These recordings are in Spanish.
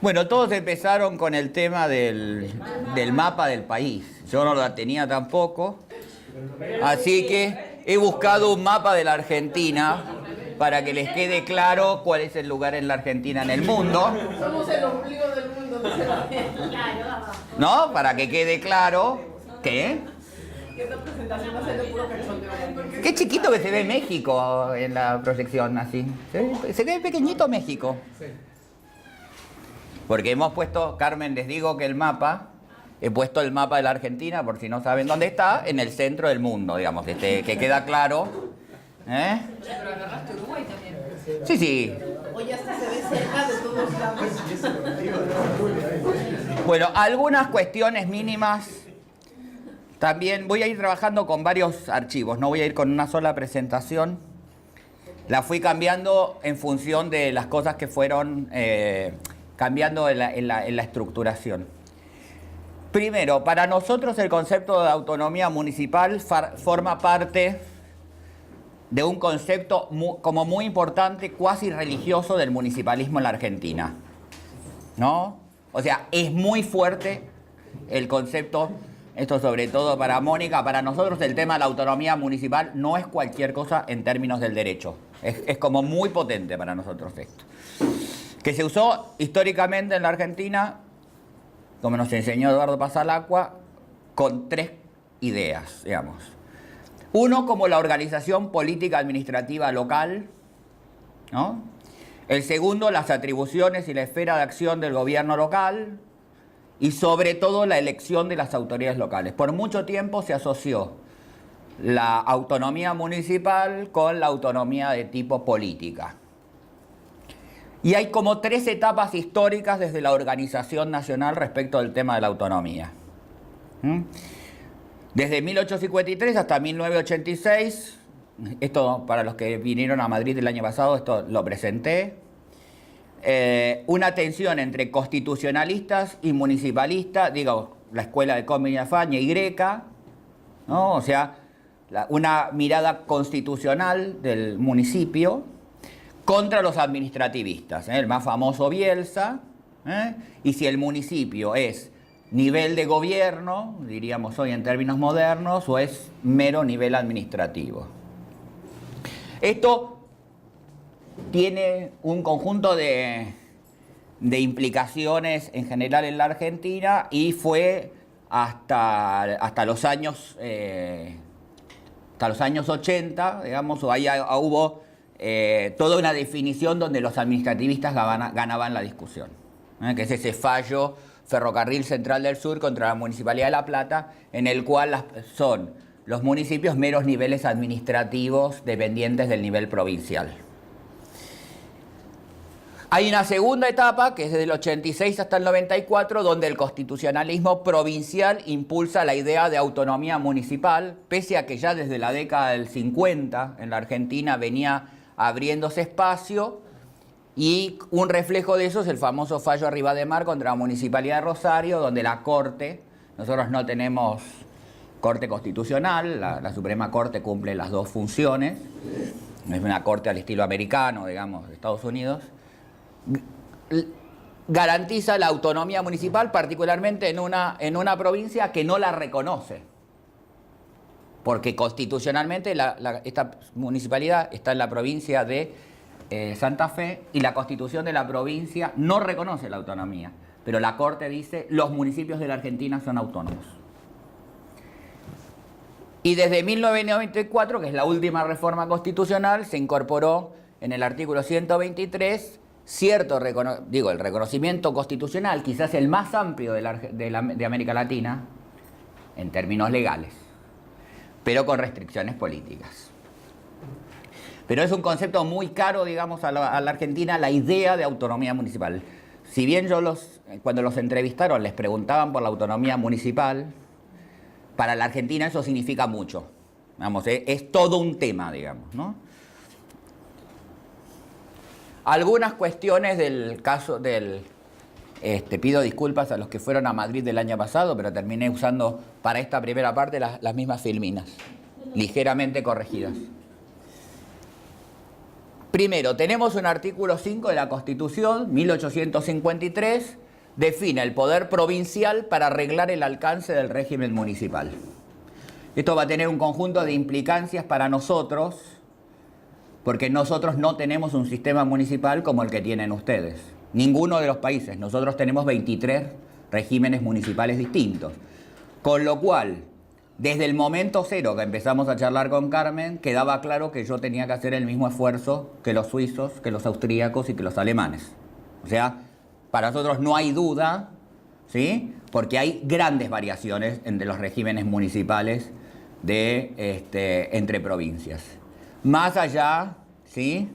Bueno, todos empezaron con el tema del mapa del país. Yo no la tenía tampoco. Así que he buscado un mapa de la Argentina para que les quede claro cuál es el lugar en la Argentina en el mundo. Somos el ombligo del mundo. ¿No? Para que quede claro que... Que esta presentación va a ser de puro cachondeo. Qué chiquito que se ve México en la proyección, así. Se ve pequeñito México. Porque hemos puesto, Carmen, les digo que el mapa, he puesto el mapa de la Argentina, por si no saben dónde está, en el centro del mundo, digamos, que queda claro. ¿Eh? Pero agarraste Uruguay también. Sí, sí. Oye, hasta se ve cerca de todos lados. Bueno, algunas cuestiones mínimas. También voy a ir trabajando con varios archivos, no voy a ir con una sola presentación. La fui cambiando en función de las cosas que fueron cambiando en la estructuración. Primero, para nosotros el concepto de autonomía municipal forma parte de un concepto como muy importante, cuasi religioso del municipalismo en la Argentina, ¿no? O sea, es muy fuerte el concepto, esto sobre todo para Mónica, para nosotros el tema de la autonomía municipal no es cualquier cosa en términos del derecho, es como muy potente para nosotros esto. Que se usó históricamente en la Argentina, como nos enseñó Eduardo Pasalacqua, con tres ideas, digamos. Uno, como la organización política administrativa local, ¿no? El segundo, las atribuciones y la esfera de acción del gobierno local, y sobre todo la elección de las autoridades locales. Por mucho tiempo se asoció la autonomía municipal con la autonomía de tipo política. Y hay como tres etapas históricas desde la organización nacional respecto del tema de la autonomía. Desde 1853 hasta 1986, esto para los que vinieron a Madrid el año pasado, esto lo presenté, una tensión entre constitucionalistas y municipalistas, digo, la escuela de Comín Faña y Greca, ¿no? O sea, una mirada constitucional del municipio, contra los administrativistas, el más famoso Bielsa, y si el municipio es nivel de gobierno, diríamos hoy en términos modernos, o es mero nivel administrativo. Esto tiene un conjunto de implicaciones en general en la Argentina y fue hasta los años 80, digamos, o ahí hubo toda una definición donde los administrativistas ganaban la discusión, que es ese fallo Ferrocarril Central del Sur contra la Municipalidad de La Plata, en el cual son los municipios meros niveles administrativos dependientes del nivel provincial. Hay una segunda etapa, que es desde el 86 hasta el 94, donde el constitucionalismo provincial impulsa la idea de autonomía municipal, pese a que ya desde la década del 50 en la Argentina venía abriéndose espacio, y un reflejo de eso es el famoso fallo Arribademar contra la Municipalidad de Rosario, donde la Corte, nosotros no tenemos Corte Constitucional, la Suprema Corte cumple las dos funciones, no es una corte al estilo americano, digamos, de Estados Unidos, garantiza la autonomía municipal, particularmente en una provincia que no la reconoce, porque constitucionalmente esta municipalidad está en la provincia de Santa Fe, y la constitución de la provincia no reconoce la autonomía, pero la Corte dice los municipios de la Argentina son autónomos. Y desde 1994, que es la última reforma constitucional, se incorporó en el artículo 123 el reconocimiento constitucional, quizás el más amplio de América Latina, en términos legales, pero con restricciones políticas. Pero es un concepto muy caro, digamos, a la Argentina, la idea de autonomía municipal. Si bien cuando los entrevistaron les preguntaban por la autonomía municipal, para la Argentina eso significa mucho. Vamos, es todo un tema, digamos, ¿no? Algunas cuestiones del caso pido disculpas a los que fueron a Madrid el año pasado, pero terminé usando para esta primera parte las mismas filminas, ligeramente corregidas. Primero, tenemos un artículo 5 de la Constitución, 1853, define el poder provincial para arreglar el alcance del régimen municipal. Esto va a tener un conjunto de implicancias para nosotros, porque nosotros no tenemos un sistema municipal como el que tienen ustedes. Ninguno de los países. Nosotros tenemos 23 regímenes municipales distintos. Con lo cual, desde el momento cero que empezamos a charlar con Carmen, quedaba claro que yo tenía que hacer el mismo esfuerzo que los suizos, que los austríacos y que los alemanes. O sea, para nosotros no hay duda, ¿sí? Porque hay grandes variaciones entre los regímenes municipales entre provincias. Más allá, ¿sí?,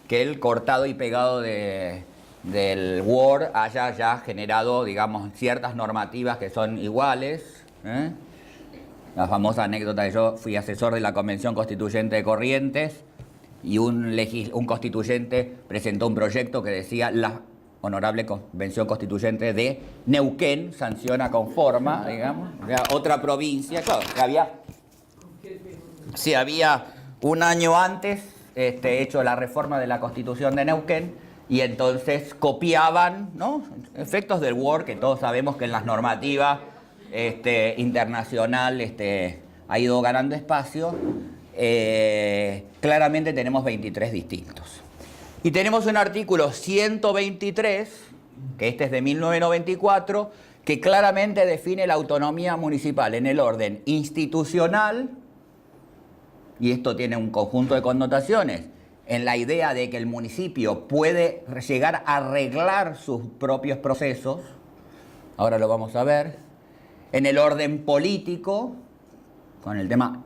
que el cortado y pegado del Word haya ya generado, digamos, ciertas normativas que son iguales. La famosa anécdota de yo fui asesor de la Convención Constituyente de Corrientes y un constituyente presentó un proyecto que decía la Honorable Convención Constituyente de Neuquén sanciona con forma, digamos, otra provincia, claro, que había un año antes hecho la reforma de la Constitución de Neuquén y entonces copiaban, ¿no?, efectos del Word, que todos sabemos que en las normativas internacional ha ido ganando espacio. Claramente tenemos 23 distintos. Y tenemos un artículo 123, que este es de 1994, que claramente define la autonomía municipal en el orden institucional, y esto tiene un conjunto de connotaciones, en la idea de que el municipio puede llegar a arreglar sus propios procesos, ahora lo vamos a ver, en el orden político, con el tema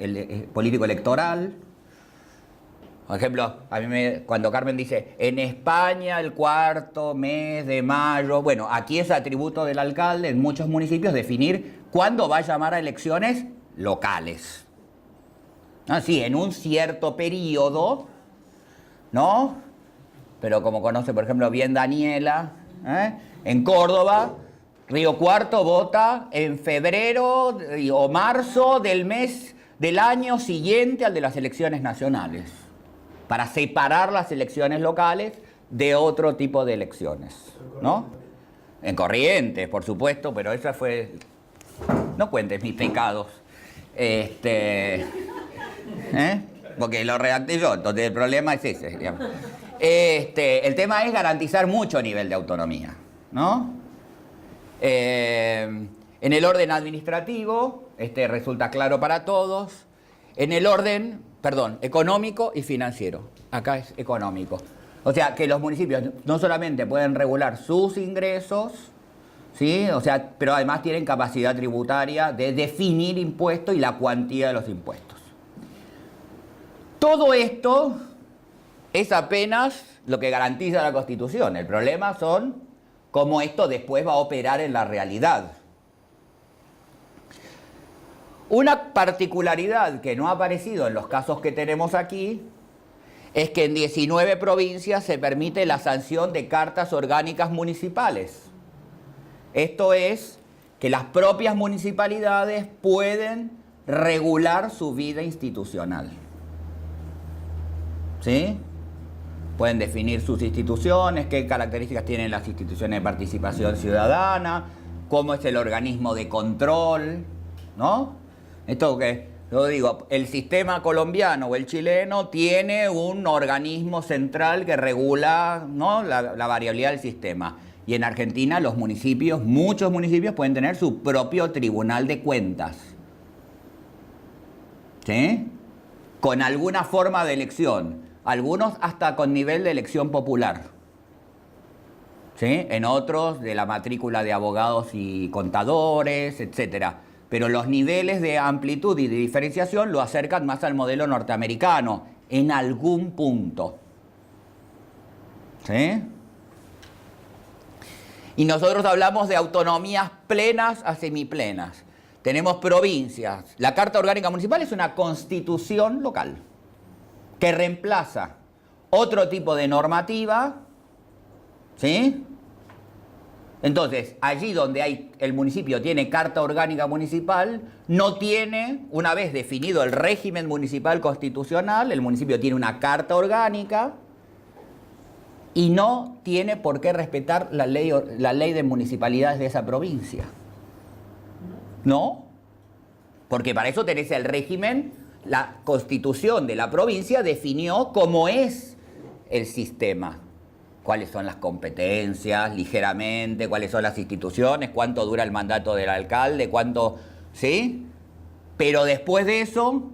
político electoral. Por ejemplo, cuando Carmen dice, en España el cuarto mes de mayo, bueno, aquí es atributo del alcalde en muchos municipios definir cuándo va a llamar a elecciones locales. Sí, en un cierto periodo, ¿no? Pero como conoce, por ejemplo, bien Daniela, en Córdoba, Río Cuarto vota en febrero o marzo del año siguiente al de las elecciones nacionales, para separar las elecciones locales de otro tipo de elecciones, ¿no? En Corrientes, por supuesto, pero esa fue... No cuentes mis pecados. Porque lo redacté yo, entonces el problema es ese, digamos. El tema es garantizar mucho nivel de autonomía, ¿no? En el orden administrativo, resulta claro para todos. En el orden, económico y financiero. Acá es económico. O sea, que los municipios no solamente pueden regular sus ingresos, ¿sí?, o sea, pero además tienen capacidad tributaria de definir impuestos y la cuantía de los impuestos. Todo esto es apenas lo que garantiza la Constitución. El problema son cómo esto después va a operar en la realidad. Una particularidad que no ha aparecido en los casos que tenemos aquí es que en 19 provincias se permite la sanción de cartas orgánicas municipales. Esto es que las propias municipalidades pueden regular su vida institucional. ¿Sí? Pueden definir sus instituciones, qué características tienen las instituciones de participación ciudadana, cómo es el organismo de control, ¿no? Esto que yo digo, el sistema colombiano o el chileno tiene un organismo central que regula, ¿no?, la variabilidad del sistema. Y en Argentina los municipios, muchos municipios pueden tener su propio tribunal de cuentas. ¿Sí? Con alguna forma de elección. Algunos hasta con nivel de elección popular. ¿Sí? En otros de la matrícula de abogados y contadores, etc. Pero los niveles de amplitud y de diferenciación lo acercan más al modelo norteamericano, en algún punto. ¿Sí? Y nosotros hablamos de autonomías plenas a semiplenas. Tenemos provincias. La Carta Orgánica Municipal es una constitución local que reemplaza otro tipo de normativa, ¿sí? Entonces, allí donde el municipio tiene Carta Orgánica Municipal, no tiene, una vez definido el régimen municipal constitucional, el municipio tiene una Carta Orgánica y no tiene por qué respetar la ley de municipalidades de esa provincia. ¿No? Porque para eso tenés el régimen, la constitución de la provincia definió cómo es el sistema. Cuáles son las competencias, ligeramente, cuáles son las instituciones, cuánto dura el mandato del alcalde, cuánto... ¿Sí? Pero después de eso,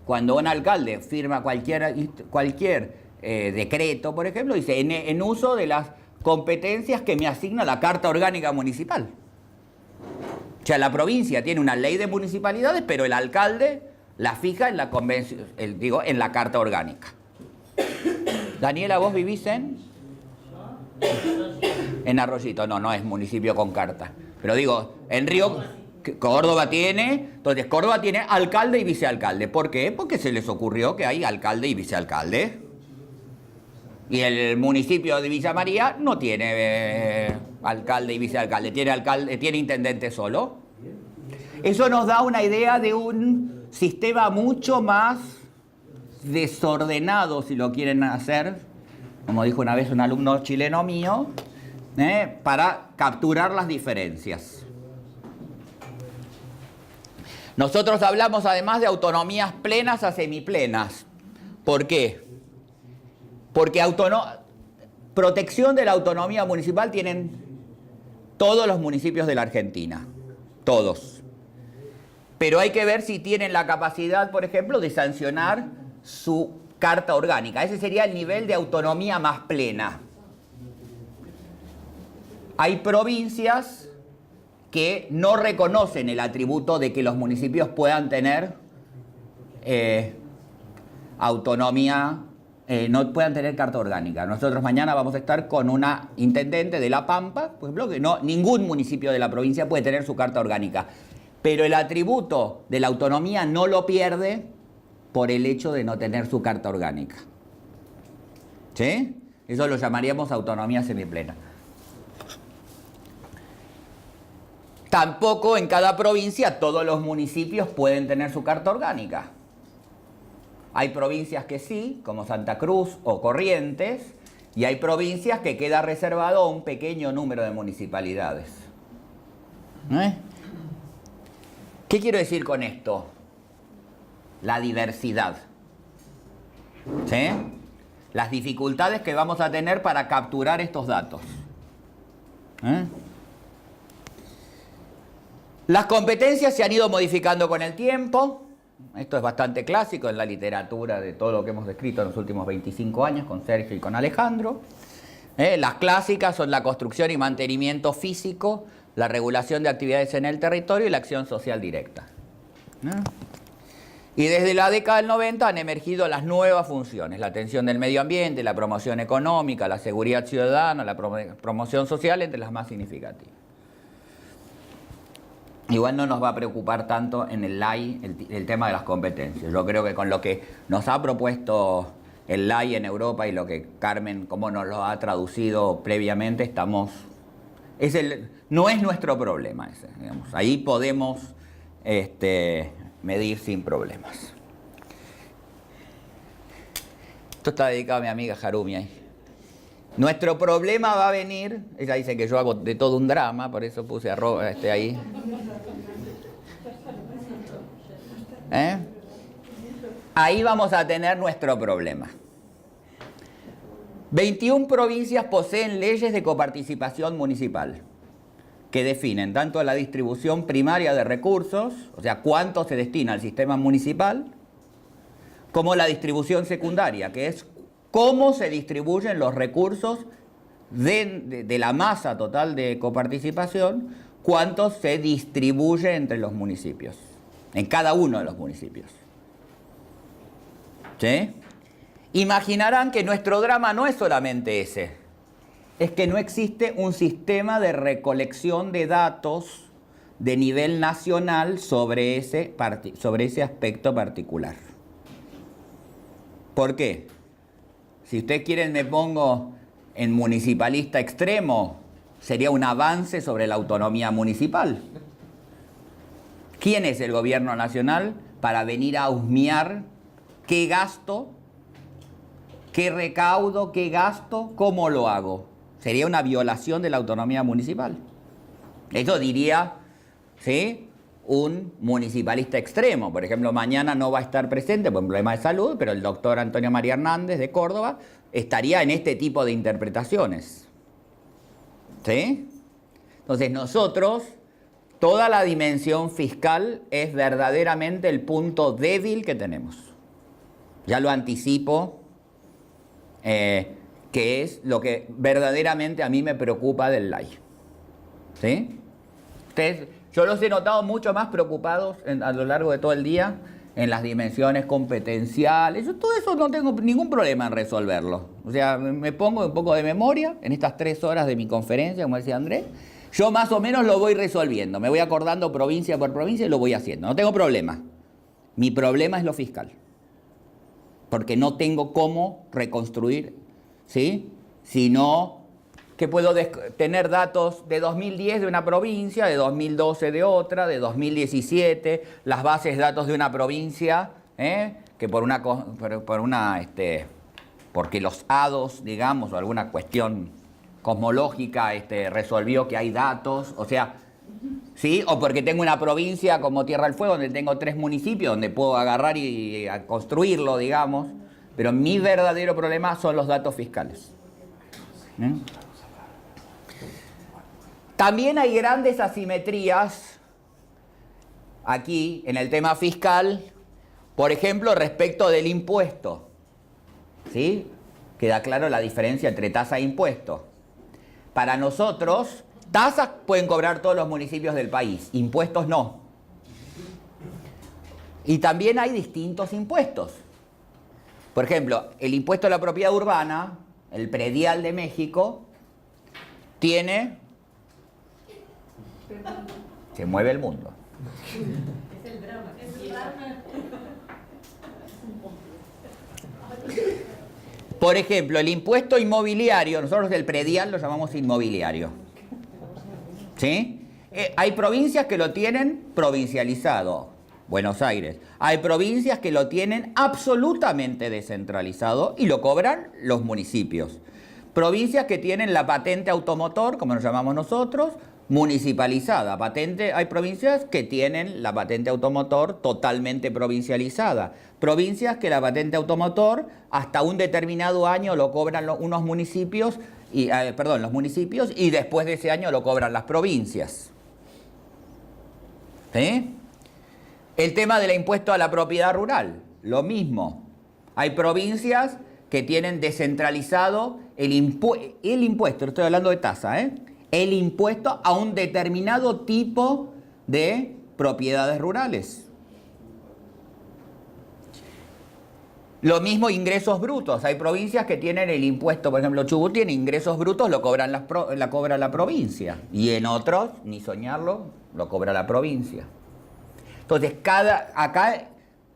cuando un alcalde firma cualquier decreto, por ejemplo, dice en uso de las competencias que me asigna la Carta Orgánica Municipal. O sea, la provincia tiene una ley de municipalidades, pero el alcalde la fija en la convención, en la Carta Orgánica. Daniela, ¿vos vivís en Arroyito? No, no es municipio con carta. Pero digo, en Río, Córdoba tiene, entonces Córdoba tiene alcalde y vicealcalde. ¿Por qué? Porque se les ocurrió que hay alcalde y vicealcalde. Y el municipio de Villa María no tiene alcalde y vicealcalde, tiene intendente solo. Eso nos da una idea de un sistema mucho más desordenado, si lo quieren hacer, como dijo una vez un alumno chileno mío, para capturar las diferencias. Nosotros hablamos además de autonomías plenas a semiplenas. ¿Por qué? Porque protección de la autonomía municipal tienen todos los municipios de la Argentina, todos. Pero hay que ver si tienen la capacidad, por ejemplo, de sancionar su carta orgánica. Ese sería el nivel de autonomía más plena. Hay provincias que no reconocen el atributo de que los municipios puedan tener autonomía, no puedan tener carta orgánica. Nosotros mañana vamos a estar con una intendente de La Pampa, por ejemplo, que ningún municipio de la provincia puede tener su carta orgánica. Pero el atributo de la autonomía no lo pierde por el hecho de no tener su carta orgánica. ¿Sí? Eso lo llamaríamos autonomía semiplena. Tampoco en cada provincia todos los municipios pueden tener su carta orgánica. Hay provincias que sí, como Santa Cruz o Corrientes, y hay provincias que queda reservado a un pequeño número de municipalidades. ¿Qué quiero decir con esto? La diversidad. ¿Sí? Las dificultades que vamos a tener para capturar estos datos. Las competencias se han ido modificando con el tiempo. Esto es bastante clásico en la literatura de todo lo que hemos descrito en los últimos 25 años con Sergio y con Alejandro. Las clásicas son la construcción y mantenimiento físico, la regulación de actividades en el territorio y la acción social directa. Y desde la década del 90 han emergido las nuevas funciones, la atención del medio ambiente, la promoción económica, la seguridad ciudadana, la promoción social, entre las más significativas. Igual no nos va a preocupar tanto en el LAI el tema de las competencias. Yo creo que con lo que nos ha propuesto el LAI en Europa y lo que Carmen, como nos lo ha traducido previamente, estamos... no es nuestro problema ese, digamos. Ahí podemos medir sin problemas. Esto está dedicado a mi amiga Harumi ahí. Nuestro problema va a venir, ella dice que yo hago de todo un drama, por eso puse ahí. Ahí vamos a tener nuestro problema. 21 provincias poseen leyes de coparticipación municipal que definen tanto la distribución primaria de recursos, o sea, cuánto se destina al sistema municipal, como la distribución secundaria, que es cómo se distribuyen los recursos de la masa total de coparticipación, cuánto se distribuye entre los municipios, en cada uno de los municipios. ¿Sí? Imaginarán que nuestro drama no es solamente ese, es que no existe un sistema de recolección de datos de nivel nacional sobre ese aspecto particular. ¿Por qué? Si ustedes quieren me pongo en municipalista extremo, sería un avance sobre la autonomía municipal. ¿Quién es el gobierno nacional para venir a husmear qué gasto ¿Qué recaudo? ¿Qué gasto? ¿Cómo lo hago? Sería una violación de la autonomía municipal. Eso diría, ¿sí?, un municipalista extremo. Por ejemplo, mañana no va a estar presente por un problema de salud, pero el doctor Antonio María Hernández de Córdoba estaría en este tipo de interpretaciones. ¿Sí? Entonces nosotros, toda la dimensión fiscal es verdaderamente el punto débil que tenemos. Ya lo anticipo, que es lo que verdaderamente a mí me preocupa del LAI. ¿Sí? Yo los he notado mucho más preocupados a lo largo de todo el día en las dimensiones competenciales. Yo todo eso no tengo ningún problema en resolverlo. O sea, me pongo un poco de memoria en estas 3 horas de mi conferencia, como decía Andrés. Yo más o menos lo voy resolviendo. Me voy acordando provincia por provincia y lo voy haciendo. No tengo problema. Mi problema es lo fiscal. Porque no tengo cómo reconstruir, ¿sí? Si no, que puedo tener datos de 2010 de una provincia, de 2012 de otra, de 2017, las bases de datos de una provincia, que porque los hados, digamos, o alguna cuestión cosmológica resolvió que hay datos, o sea, ¿sí? O porque tengo una provincia como Tierra del Fuego, donde tengo 3 municipios, donde puedo agarrar y construirlo, digamos, pero mi verdadero problema son los datos fiscales. También hay grandes asimetrías aquí en el tema fiscal, por ejemplo, respecto del impuesto. ¿Sí? Queda claro la diferencia entre tasa e impuesto. Para nosotros, tasas pueden cobrar todos los municipios del país, impuestos no. Y también hay distintos impuestos. Por ejemplo, el impuesto a la propiedad urbana, el predial de México, tiene... Se mueve el mundo. Es el drama. Es el drama. Por ejemplo, el impuesto inmobiliario, nosotros el predial lo llamamos inmobiliario. ¿Sí? Hay provincias que lo tienen provincializado, Buenos Aires. Hay provincias que lo tienen absolutamente descentralizado y lo cobran los municipios. Provincias que tienen la patente automotor, como lo llamamos nosotros, municipalizada. Hay provincias que tienen la patente automotor totalmente provincializada. Provincias que la patente automotor hasta un determinado año lo cobran los municipios, los municipios, y después de ese año lo cobran las provincias. ¿Sí? El tema del impuesto a la propiedad rural, lo mismo. Hay provincias que tienen descentralizado el impuesto, estoy hablando de tasa, el impuesto a un determinado tipo de propiedades rurales. Lo mismo ingresos brutos. Hay provincias que tienen el impuesto, por ejemplo, Chubut tiene ingresos brutos, lo cobran la cobra la provincia. Y en otros, ni soñarlo, lo cobra la provincia. Entonces, acá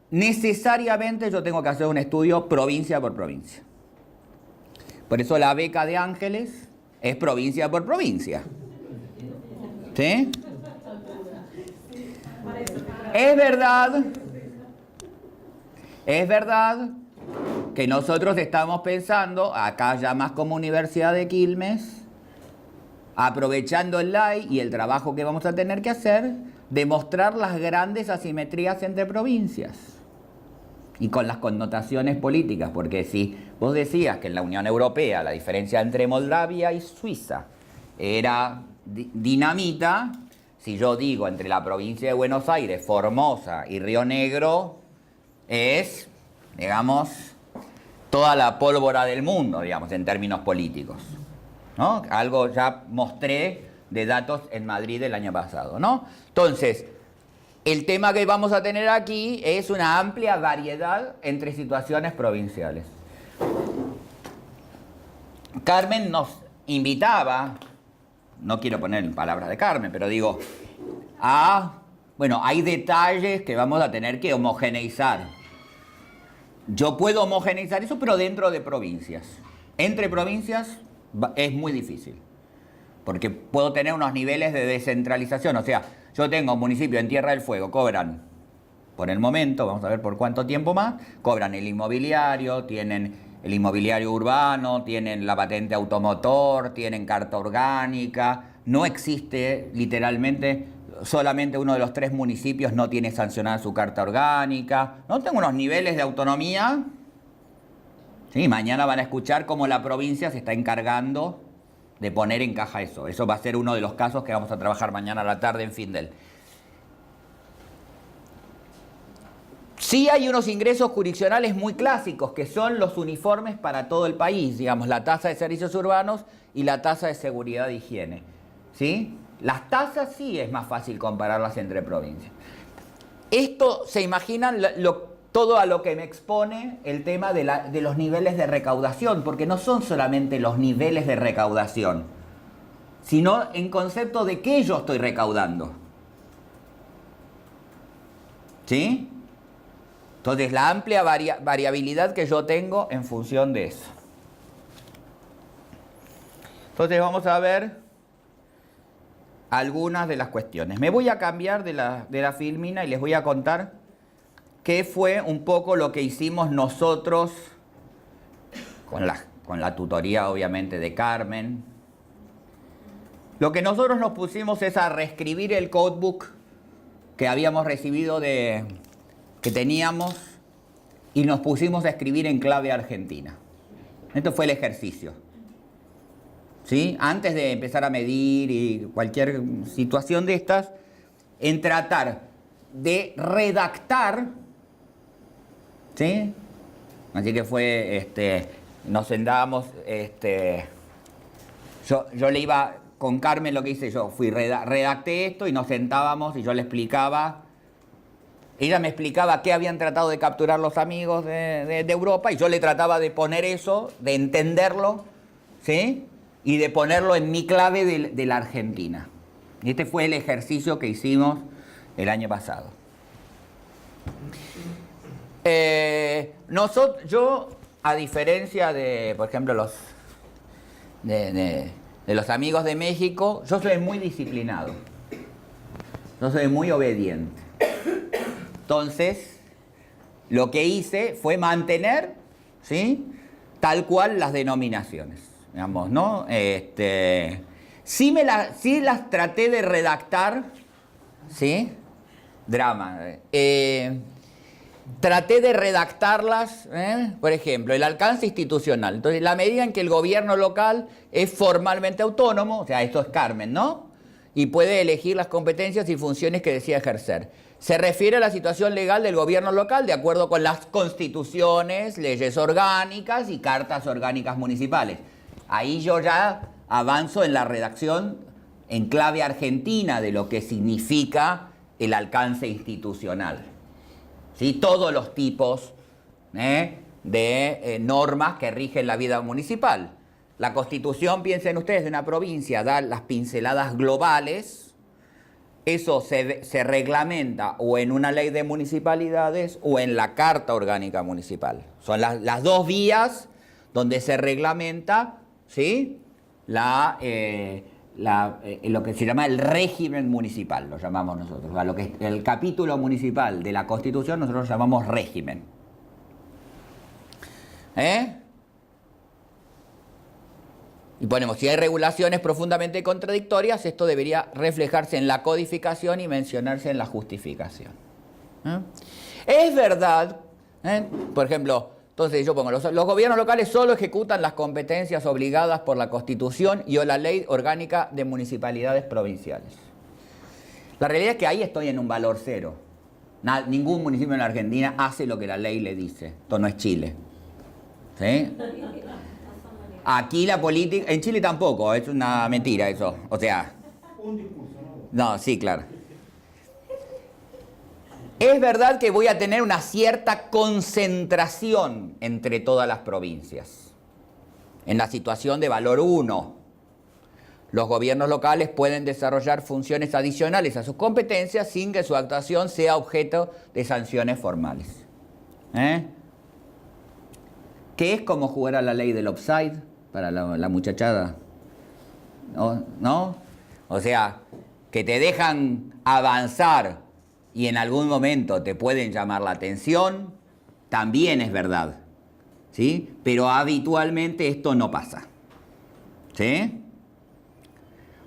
necesariamente yo tengo que hacer un estudio provincia por provincia. Por eso la beca de Ángeles es provincia por provincia. ¿Sí? Es verdad que nosotros estamos pensando, acá ya más como Universidad de Quilmes, aprovechando el LAI y el trabajo que vamos a tener que hacer, demostrar las grandes asimetrías entre provincias y con las connotaciones políticas, porque si vos decías que en la Unión Europea la diferencia entre Moldavia y Suiza era dinamita, si yo digo entre la provincia de Buenos Aires, Formosa y Río Negro, es, digamos, toda la pólvora del mundo, digamos, en términos políticos, ¿no? Algo ya mostré de datos en Madrid el año pasado, ¿no? Entonces, el tema que vamos a tener aquí es una amplia variedad entre situaciones provinciales. Carmen nos invitaba, no quiero poner en palabras de Carmen, pero digo, hay detalles que vamos a tener que homogeneizar. Yo puedo homogeneizar eso, pero dentro de provincias. Entre provincias es muy difícil, porque puedo tener unos niveles de descentralización. O sea, yo tengo un municipio en Tierra del Fuego, cobran, por el momento, vamos a ver por cuánto tiempo más, cobran el inmobiliario, tienen el inmobiliario urbano, tienen la patente automotor, tienen carta orgánica. No existe, literalmente, solamente uno de los 3 municipios no tiene sancionada su carta orgánica. No tengo unos niveles de autonomía. Sí, mañana van a escuchar cómo la provincia se está encargando de poner en caja eso. Eso va a ser uno de los casos que vamos a trabajar mañana a la tarde en Findel. Sí hay unos ingresos jurisdiccionales muy clásicos, que son los uniformes para todo el país, digamos, la tasa de servicios urbanos y la tasa de seguridad e higiene. ¿Sí? Las tasas sí es más fácil compararlas entre provincias. Esto, ¿se imaginan todo a lo que me expone el tema de los niveles de recaudación? Porque no son solamente los niveles de recaudación, sino en concepto de qué yo estoy recaudando. ¿Sí? Entonces, la amplia variabilidad que yo tengo en función de eso. Entonces, vamos a ver algunas de las cuestiones. Me voy a cambiar de la filmina y les voy a contar qué fue un poco lo que hicimos nosotros con la tutoría, obviamente, de Carmen. Lo que nosotros nos pusimos es a reescribir el codebook que habíamos recibido que teníamos, y nos pusimos a escribir en clave argentina. Esto fue el ejercicio. ¿Sí? Antes de empezar a medir y cualquier situación de estas, en tratar de redactar, ¿sí? Así que fue, nos sentábamos, yo le iba, con Carmen lo que hice yo, redacté esto y nos sentábamos y yo le explicaba. Ella me explicaba qué habían tratado de capturar los amigos de Europa y yo le trataba de poner eso, de entenderlo, ¿sí? Y de ponerlo en mi clave de la Argentina. Y este fue el ejercicio que hicimos el año pasado. Yo, a diferencia de, por ejemplo, de los amigos de México, yo soy muy disciplinado. Yo soy muy obediente. Entonces, lo que hice fue mantener, ¿sí?, tal cual las denominaciones, digamos, ¿no? Sí las traté de redactar, ¿sí? Drama. Traté de redactarlas, por ejemplo, el alcance institucional. Entonces, la medida en que el gobierno local es formalmente autónomo, o sea, esto es Carmen, ¿no? Y puede elegir las competencias y funciones que desea ejercer. Se refiere a la situación legal del gobierno local de acuerdo con las constituciones, leyes orgánicas y cartas orgánicas municipales. Ahí yo ya avanzo en la redacción en clave argentina de lo que significa el alcance institucional. ¿Sí? Todos los tipos de normas que rigen la vida municipal. La Constitución, piensen ustedes, de una provincia da las pinceladas globales. Eso se reglamenta o en una ley de municipalidades o en la Carta Orgánica Municipal. Son las dos vías donde se reglamenta, ¿sí?, lo que se llama el régimen municipal, lo llamamos nosotros. O sea, lo que es el capítulo municipal de la Constitución nosotros lo llamamos régimen. Y ponemos, si hay regulaciones profundamente contradictorias, esto debería reflejarse en la codificación y mencionarse en la justificación. Es verdad, por ejemplo, entonces yo pongo, los gobiernos locales solo ejecutan las competencias obligadas por la Constitución y o la Ley Orgánica de Municipalidades Provinciales. La realidad es que ahí estoy en un valor cero. Ningún municipio en la Argentina hace lo que la ley le dice. Esto no es Chile. ¿Sí? Aquí la política, en Chile tampoco, es una mentira eso, o sea... Un discurso, ¿no? No, sí, claro. Es verdad que voy a tener una cierta concentración entre todas las provincias. En la situación de valor 1, los gobiernos locales pueden desarrollar funciones adicionales a sus competencias sin que su actuación sea objeto de sanciones formales. ¿Qué es como jugar a la ley del offside para la muchachada? ¿No? O sea, que te dejan avanzar y en algún momento te pueden llamar la atención, también es verdad. ¿sí? Pero habitualmente esto no pasa, ¿sí?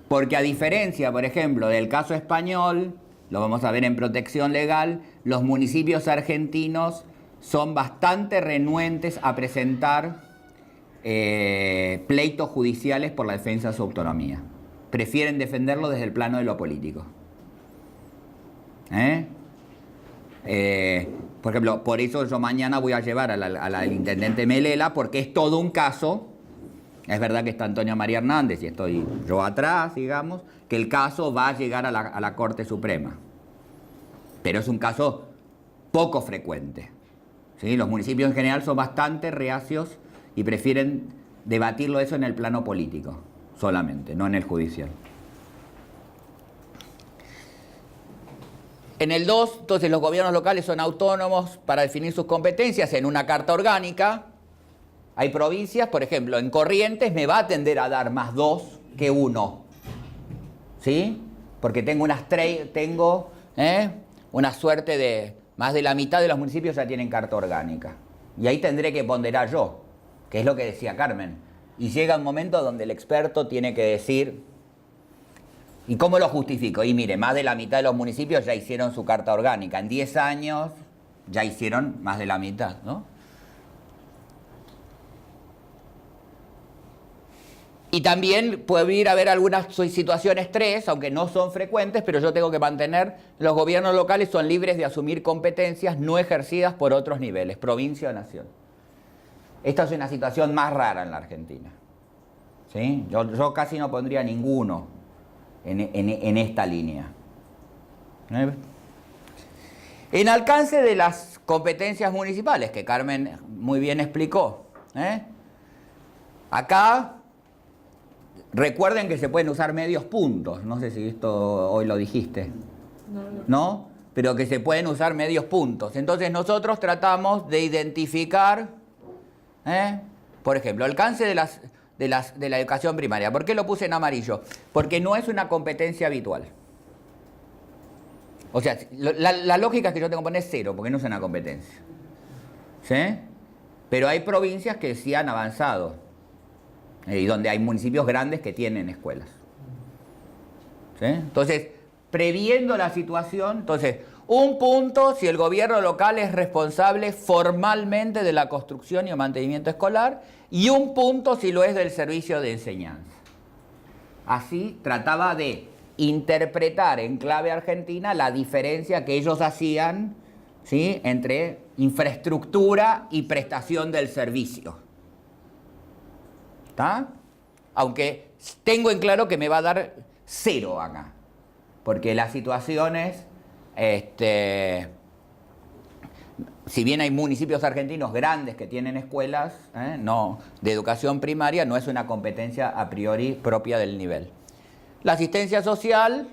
Porque a diferencia, por ejemplo, del caso español, lo vamos a ver en protección legal, los municipios argentinos son bastante renuentes a presentar pleitos judiciales por la defensa de su autonomía. Prefieren defenderlo desde el plano de lo político. Por ejemplo, por eso yo mañana voy a llevar al intendente Melela, porque es todo un caso. Es verdad que está Antonio María Hernández y estoy yo atrás, digamos, que el caso va a llegar a la Corte Suprema. Pero es un caso poco frecuente, ¿sí? Los municipios en general son bastante reacios y prefieren debatirlo eso en el plano político solamente, no en el judicial. En el 2, entonces los gobiernos locales son autónomos para definir sus competencias en una carta orgánica. Hay provincias, por ejemplo, en Corrientes me va a tender a dar más 2 que 1, ¿sí? Porque tengo una suerte de más de la mitad de los municipios ya tienen carta orgánica. Y ahí tendré que ponderar yo, que es lo que decía Carmen. Y llega un momento donde el experto tiene que decir, ¿y cómo lo justifico? Y mire, más de la mitad de los municipios ya hicieron su carta orgánica. En 10 años ya hicieron más de la mitad, ¿no? Y también puede haber algunas situaciones 3, aunque no son frecuentes, pero yo tengo que mantener, los gobiernos locales son libres de asumir competencias no ejercidas por otros niveles, provincia o nación. Esta es una situación más rara en la Argentina, ¿sí? Yo casi no pondría ninguno en esta línea. En alcance de las competencias municipales, que Carmen muy bien explicó, acá recuerden que se pueden usar medios puntos, no sé si esto hoy lo dijiste, ¿no? Pero que se pueden usar medios puntos. Entonces nosotros tratamos de identificar, por ejemplo, alcance de la educación primaria. ¿Por qué lo puse en amarillo? Porque no es una competencia habitual. O sea, la lógica es que yo tengo que poner 0, porque no es una competencia, ¿sí? Pero hay provincias que sí han avanzado. Y donde hay municipios grandes que tienen escuelas, ¿sí? Entonces, previendo la situación, entonces, 1 punto si el gobierno local es responsable formalmente de la construcción y el mantenimiento escolar, y 1 punto si lo es del servicio de enseñanza. Así trataba de interpretar en clave argentina la diferencia que ellos hacían, ¿sí?, entre infraestructura y prestación del servicio. ¿Está? Aunque tengo en claro que me va a dar 0 acá, porque las situaciones, si bien hay municipios argentinos grandes que tienen escuelas, no, de educación primaria, no es una competencia a priori propia del nivel. La asistencia social,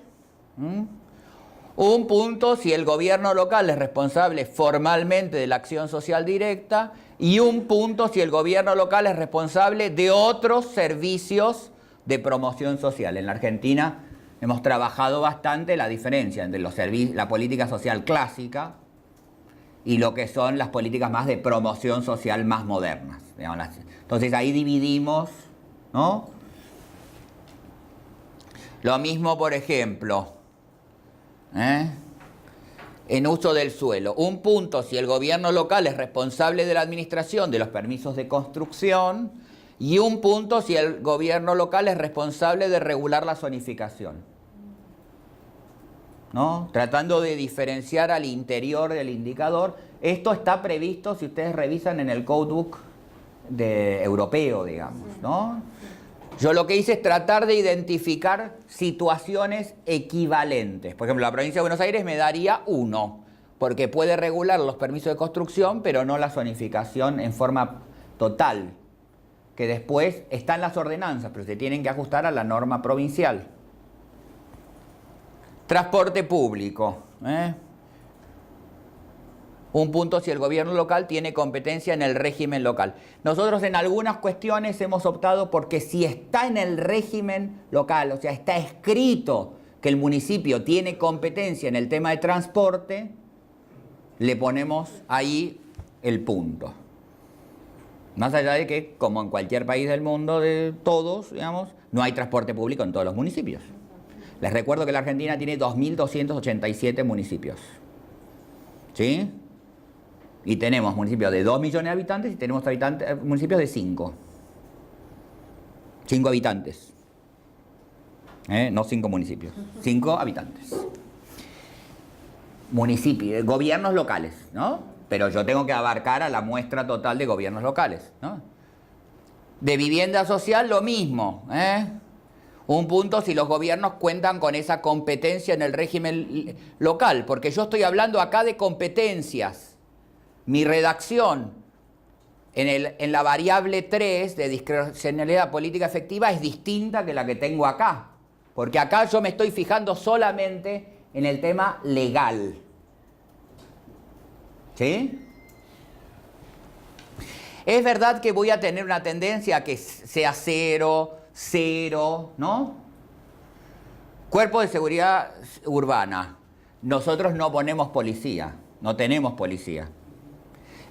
1 punto si el gobierno local es responsable formalmente de la acción social directa, y 1 punto si el gobierno local es responsable de otros servicios de promoción social. En la Argentina hemos trabajado bastante la diferencia entre la política social clásica y lo que son las políticas más de promoción social más modernas, digamos. Entonces ahí dividimos, ¿no? Lo mismo, por ejemplo, en uso del suelo. 1 punto si el gobierno local es responsable de la administración de los permisos de construcción, y 1 punto si el gobierno local es responsable de regular la zonificación, ¿no? Tratando de diferenciar al interior del indicador. Esto está previsto, si ustedes revisan, en el codebook europeo, digamos, ¿no? Yo lo que hice es tratar de identificar situaciones equivalentes. Por ejemplo, la provincia de Buenos Aires me daría 1, porque puede regular los permisos de construcción, pero no la zonificación en forma total, que después están las ordenanzas, pero se tienen que ajustar a la norma provincial. Transporte público, 1 punto si el gobierno local tiene competencia en el régimen local. Nosotros en algunas cuestiones hemos optado porque si está en el régimen local, o sea, está escrito que el municipio tiene competencia en el tema de transporte, le ponemos ahí el punto. Más allá de que, como en cualquier país del mundo, de todos, digamos, no hay transporte público en todos los municipios. Les recuerdo que la Argentina tiene 2.287 municipios. ¿Sí? Y tenemos municipios de 2 millones de habitantes y tenemos municipios de 5. 5 habitantes. No 5 municipios. 5 habitantes. Municipios, gobiernos locales, ¿no? Pero yo tengo que abarcar a la muestra total de gobiernos locales, ¿no? De vivienda social, lo mismo, Un punto si los gobiernos cuentan con esa competencia en el régimen local, porque yo estoy hablando acá de competencias. Mi redacción en la variable 3 de discrecionalidad política efectiva es distinta que la que tengo acá, porque acá yo me estoy fijando solamente en el tema legal. ¿Sí? Es verdad que voy a tener una tendencia a que sea 0, ¿no? Cuerpo de seguridad urbana. Nosotros no ponemos policía, no tenemos policía.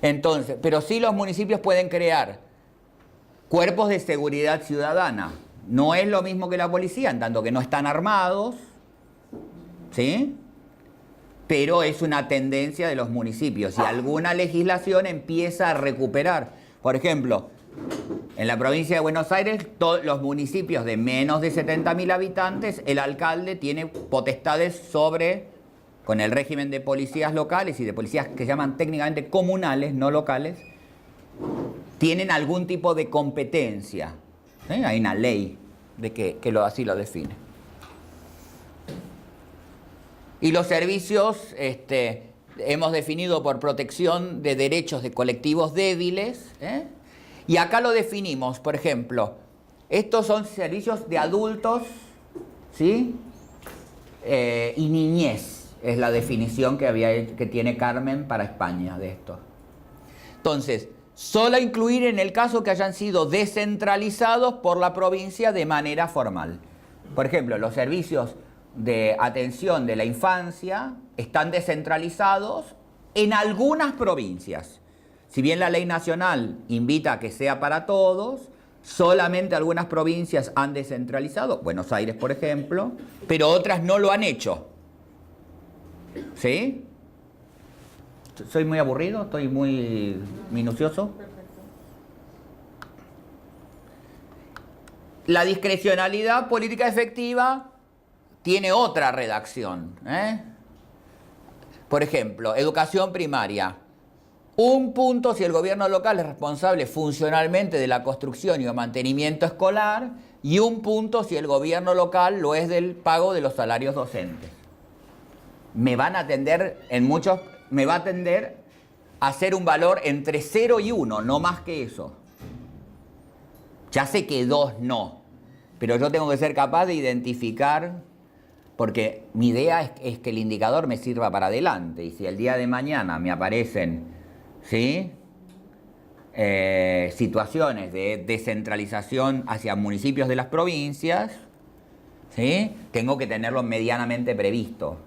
Entonces, pero sí los municipios pueden crear cuerpos de seguridad ciudadana. No es lo mismo que la policía, en tanto que no están armados, ¿sí? Pero es una tendencia de los municipios y alguna legislación empieza a recuperar. Por ejemplo, en la provincia de Buenos Aires, todos los municipios de menos de 70.000 habitantes, el alcalde tiene potestades sobre, con el régimen de policías locales y de policías que se llaman técnicamente comunales, no locales, tienen algún tipo de competencia. ¿Sí? Hay una ley de que así lo define. Y los servicios hemos definido por protección de derechos de colectivos débiles. Y acá lo definimos, por ejemplo, estos son servicios de adultos, ¿sí? Y niñez, es la definición que tiene Carmen para España de esto. Entonces, solo incluir en el caso que hayan sido descentralizados por la provincia de manera formal. Por ejemplo, los servicios de atención de la infancia están descentralizados en algunas provincias. Si bien la ley nacional invita a que sea para todos, solamente algunas provincias han descentralizado, Buenos Aires por ejemplo, pero otras no lo han hecho. ¿Sí? ¿Soy muy aburrido? ¿Estoy muy minucioso? La discrecionalidad política efectiva tiene otra redacción. Por ejemplo, educación primaria. Un punto si el gobierno local es responsable funcionalmente de la construcción y el mantenimiento escolar, y un punto si el gobierno local lo es del pago de los salarios docentes. Me van a tender me va a tender a ser un valor entre 0 y 1, no más que eso. Ya sé que 2 no, pero yo tengo que ser capaz de identificar, porque mi idea es que el indicador me sirva para adelante, y si el día de mañana me aparecen, ¿sí?, situaciones de descentralización hacia municipios de las provincias, ¿sí?, tengo que tenerlo medianamente previsto.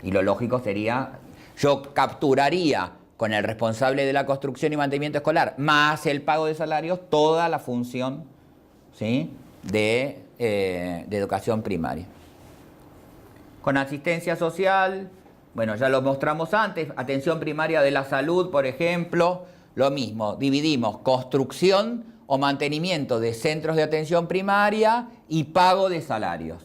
Y lo lógico sería, yo capturaría con el responsable de la construcción y mantenimiento escolar, más el pago de salarios, toda la función, ¿sí?, de educación primaria. Con asistencia social, bueno, ya lo mostramos antes, atención primaria de la salud, por ejemplo, lo mismo, dividimos construcción o mantenimiento de centros de atención primaria y pago de salarios.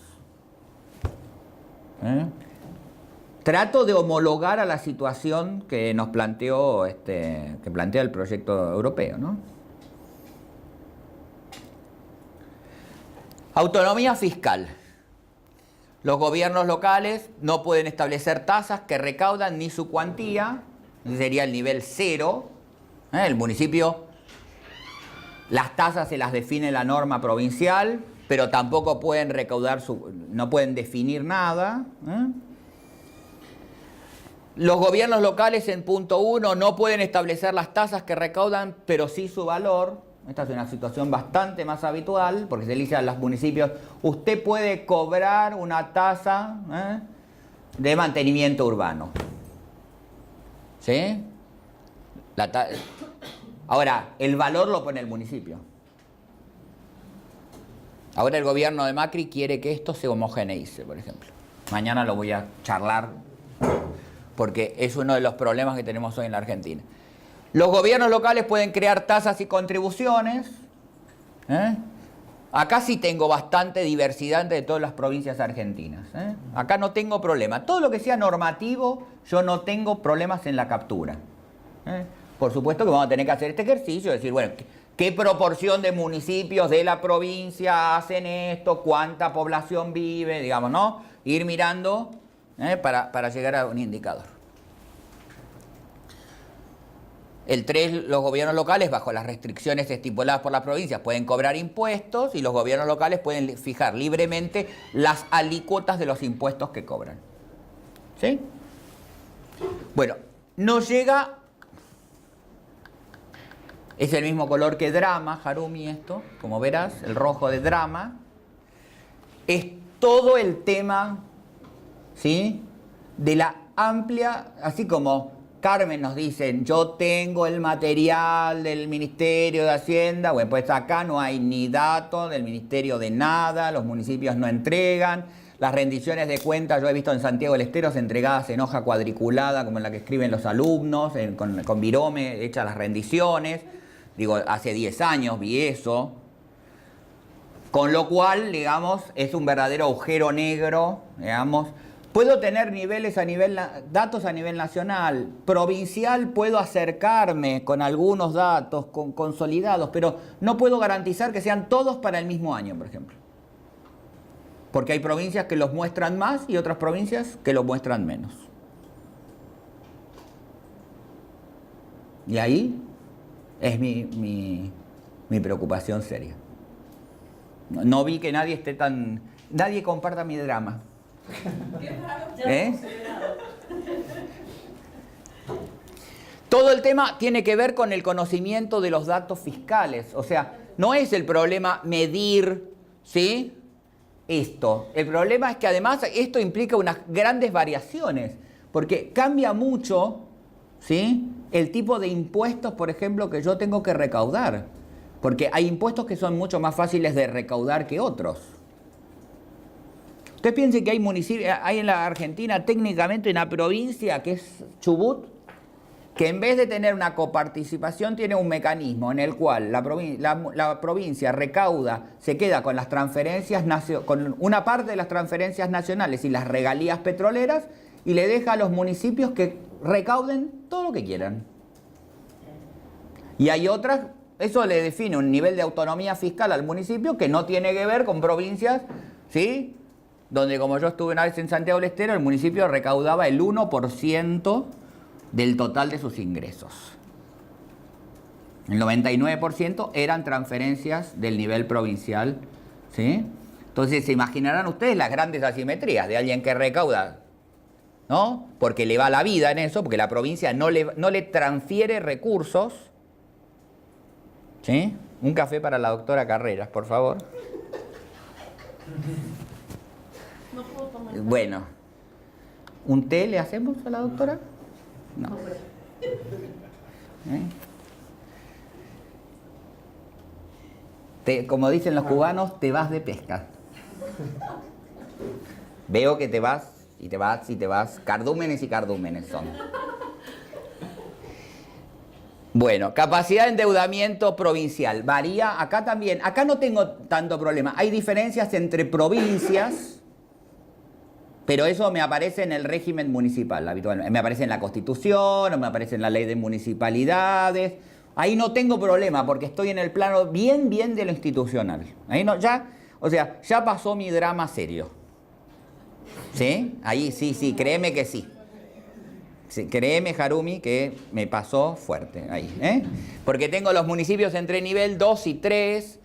Trato de homologar a la situación que nos planteó, que plantea el proyecto europeo, ¿no? Autonomía fiscal. Los gobiernos locales no pueden establecer tasas que recaudan ni su cuantía, sería el nivel 0. El municipio, las tasas se las define la norma provincial, pero tampoco pueden recaudar, no pueden definir nada. Los gobiernos locales en punto 1 no pueden establecer las tasas que recaudan, pero sí su valor. Esta es una situación bastante más habitual, porque se le dice a los municipios, usted puede cobrar una tasa de mantenimiento urbano. ¿Sí? Ahora, el valor lo pone el municipio. Ahora el gobierno de Macri quiere que esto se homogeneice, por ejemplo. Mañana lo voy a charlar porque es uno de los problemas que tenemos hoy en la Argentina. Los gobiernos locales pueden crear tasas y contribuciones. Acá sí tengo bastante diversidad entre todas las provincias argentinas. Acá no tengo problema. Todo lo que sea normativo, yo no tengo problemas en la captura. Por supuesto que vamos a tener que hacer este ejercicio, decir, bueno, ¿qué proporción de municipios de la provincia hacen esto? ¿Cuánta población vive? Digamos, ¿no? Ir mirando para llegar a un indicador. El 3, los gobiernos locales, bajo las restricciones estipuladas por las provincias, pueden cobrar impuestos y los gobiernos locales pueden fijar libremente las alícuotas de los impuestos que cobran. ¿Sí? Bueno, nos llega... Es el mismo color que Drama, Harumi, esto, como verás, el rojo de Drama. Es todo el tema, ¿sí?, de la amplia, así como Carmen nos dice, yo tengo el material del Ministerio de Hacienda, bueno, pues acá no hay ni datos del Ministerio de nada, los municipios no entregan, las rendiciones de cuentas, yo he visto en Santiago del Estero entregadas en hoja cuadriculada, como en la que escriben los alumnos, con virome hechas las rendiciones, digo, hace 10 años vi eso, con lo cual, digamos, es un verdadero agujero negro, digamos. Puedo tener datos a nivel nacional, provincial puedo acercarme con algunos datos consolidados, pero no puedo garantizar que sean todos para el mismo año, por ejemplo. Porque hay provincias que los muestran más y otras provincias que los muestran menos. Y ahí es mi preocupación seria. No vi que nadie comparta mi drama. Todo el tema tiene que ver con el conocimiento de los datos fiscales. O sea, no es el problema medir, ¿sí?, esto. El problema es que además esto implica unas grandes variaciones, porque cambia mucho, ¿sí?, el tipo de impuestos, por ejemplo, que yo tengo que recaudar. Porque hay impuestos que son mucho más fáciles de recaudar que otros. Usted piense que hay municipios, hay en la Argentina técnicamente una provincia que es Chubut, que en vez de tener una coparticipación tiene un mecanismo en el cual la provincia recauda, se queda con las transferencias, con una parte de las transferencias nacionales y las regalías petroleras y le deja a los municipios que recauden todo lo que quieran. Y hay otras, eso le define un nivel de autonomía fiscal al municipio que no tiene que ver con provincias, ¿sí?, donde, como yo estuve una vez en Santiago del Estero, el municipio recaudaba el 1% del total de sus ingresos. El 99% eran transferencias del nivel provincial, ¿sí? Entonces, se imaginarán ustedes las grandes asimetrías de alguien que recauda, ¿no?, porque le va la vida en eso, porque la provincia no le transfiere recursos, ¿sí? Un café para la doctora Carreras, por favor. No puedo tomar. Bueno, ¿un té le hacemos a la doctora? No. Como dicen los cubanos, te vas de pesca. Veo que te vas y te vas y te vas. Cardúmenes y cardúmenes son. Bueno, capacidad de endeudamiento provincial. Varía acá también. Acá no tengo tanto problema. Hay diferencias entre provincias, pero eso me aparece en el régimen municipal habitualmente. Me aparece en la Constitución, o me aparece en la ley de municipalidades. Ahí no tengo problema porque estoy en el plano bien de lo institucional. Ahí no, ya pasó mi drama serio. ¿Sí? Ahí sí, créeme que sí. Sí, créeme, Harumi, que me pasó fuerte ahí. Porque tengo los municipios entre nivel 2 y 3.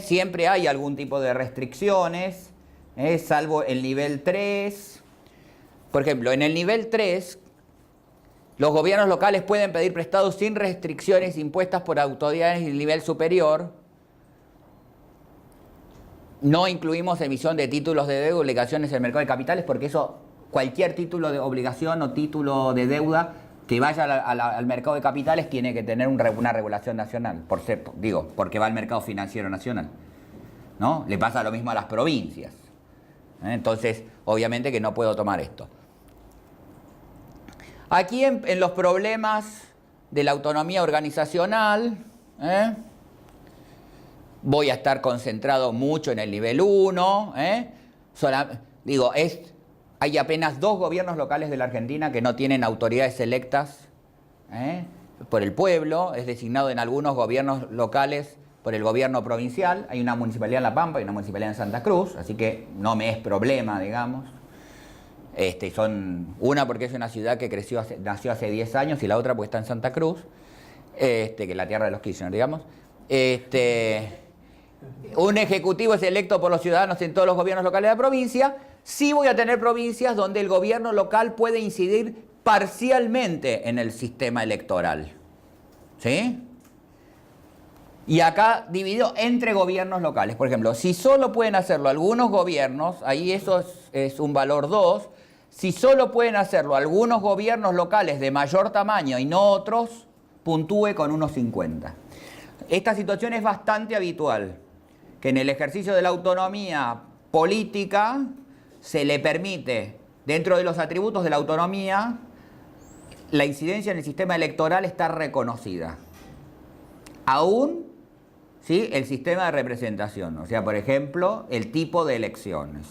Siempre hay algún tipo de restricciones. Salvo el nivel 3. Por ejemplo, en el nivel 3, los gobiernos locales pueden pedir prestados sin restricciones impuestas por autoridades del nivel superior. No incluimos emisión de títulos de deuda, obligaciones en el mercado de capitales, porque eso, cualquier título de obligación o título de deuda que vaya al mercado de capitales tiene que tener una regulación nacional, porque va al mercado financiero nacional, ¿no? Le pasa lo mismo a las provincias. Entonces, obviamente que no puedo tomar esto. Aquí en los problemas de la autonomía organizacional, voy a estar concentrado mucho en el nivel 1. Hay apenas 2 gobiernos locales de la Argentina que no tienen autoridades electas por el pueblo. Es designado en algunos gobiernos locales por el gobierno provincial. Hay una municipalidad en La Pampa y una municipalidad en Santa Cruz, así que no me es problema, digamos. Una porque es una ciudad que nació hace 10 años y la otra porque está en Santa Cruz, que es la tierra de los Kirchner, digamos. Un ejecutivo es electo por los ciudadanos en todos los gobiernos locales de la provincia. Sí voy a tener provincias donde el gobierno local puede incidir parcialmente en el sistema electoral. ¿Sí? Y acá dividido entre gobiernos locales. Por ejemplo, si solo pueden hacerlo algunos gobiernos, ahí eso es un valor 2. Si solo pueden hacerlo algunos gobiernos locales de mayor tamaño y no otros, puntúe con 1,50. Esta situación es bastante habitual, que en el ejercicio de la autonomía política se le permite, dentro de los atributos de la autonomía, la incidencia en el sistema electoral está reconocida. Aún, ¿sí?, el sistema de representación, o sea, por ejemplo, el tipo de elecciones.